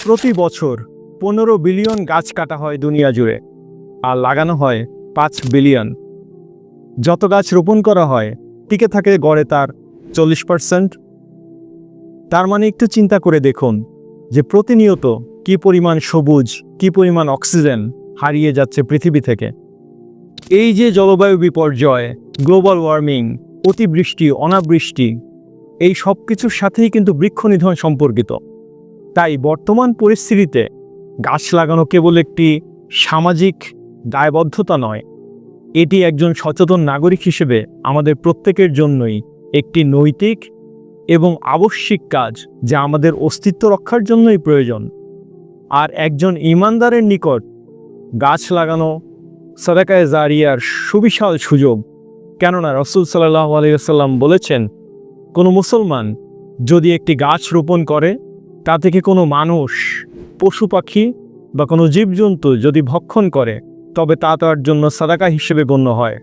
প্রতি বছর 15 বিলিয়ন গাছ কাটা হয় দুনিয়া জুড়ে, আর লাগানো হয় 5 বিলিয়ন। যত গাছ রোপণ করা হয় টিকে থাকে গড়ে তার 40%। তার মানে একটু চিন্তা করে দেখুন যে প্রতিনিয়ত কি পরিমাণ সবুজ, কি পরিমাণ অক্সিজেন হারিয়ে যাচ্ছে পৃথিবী থেকে। এই যে জলবায়ু বিপর্যয়, গ্লোবাল ওয়ার্মিং, অতিবৃষ্টি, অনাবৃষ্টি, এই সব কিছুর সাথেই কিন্তু বৃক্ষ নিধন সম্পর্কিত। তাই বর্তমান পরিস্থিতিতে গাছ লাগানো কেবল একটি সামাজিক দায়বদ্ধতা নয়, এটি একজন সচেতন নাগরিক হিসেবে আমাদের প্রত্যেকের জন্যই একটি নৈতিক এবং আবশ্যিক কাজ, যা আমাদের অস্তিত্ব রক্ষার জন্যই প্রয়োজন। আর একজন ঈমানদারের নিকট গাছ লাগানো সাদাকায়ে জারিয়ার সুবিশাল সুযোগ। কেননা রাসূল সাল্লাল্লাহু আলাইহি ওয়াসাল্লাম বলেছেন, কোনো মুসলমান যদি একটি গাছ রোপণ করে, তা থেকে কোনো মানুষ, পশু পাখি বা কোনো জীবজন্তু যদি ভক্ষণ করে, তবে তা তার জন্য সাদাকা হিসেবে গণ্য হয়।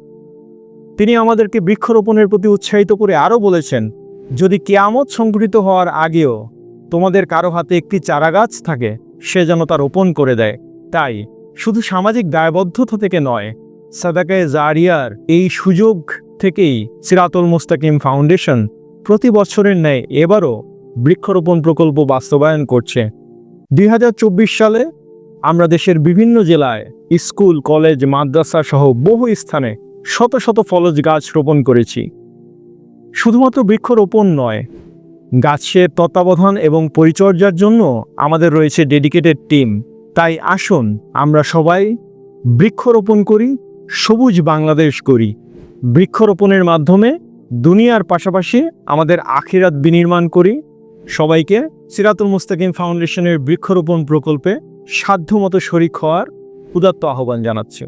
তিনি আমাদেরকে বৃক্ষরোপণের প্রতি উৎসাহিত করে আরও বলেছেন, যদি কিয়ামত সংঘটিত হওয়ার আগেও তোমাদের কারো হাতে একটি চারাগাছ থাকে, সে যেন তা রোপণ করে দেয়। তাই শুধু সামাজিক দায়বদ্ধতা থেকে নয়, সাদাকায়ে জারিয়ার এই সুযোগ থেকেই সিরাতুল মুস্তাকিম ফাউন্ডেশন প্রতি বছরের ন্যায় এবারও বৃক্ষরোপণ প্রকল্প বাস্তবায়ন করছে। 2024 সালে আমরা দেশের বিভিন্ন জেলায় স্কুল, কলেজ, মাদ্রাসা সহ বহু স্থানে শত শত ফলজ গাছ রোপণ করেছি। শুধুমাত্র বৃক্ষরোপণ নয়, গাছের তত্ত্বাবধান এবং পরিচর্যার জন্য আমাদের রয়েছে ডেডিকেটেড টিম। তাই আসুন আমরা সবাই বৃক্ষরোপণ করি, সবুজ বাংলাদেশ করি। বৃক্ষরোপণের মাধ্যমে দুনিয়ার পাশাপাশি আমাদের আখিরাত বিনির্মাণ করি। সবাইকে সিরাতুল মুস্তাকিম ফাউন্ডেশনের বৃক্ষরোপণ প্রকল্পে সাধ্যমতো শরিক হওয়ার উদাত্ত আহ্বান জানাচ্ছি।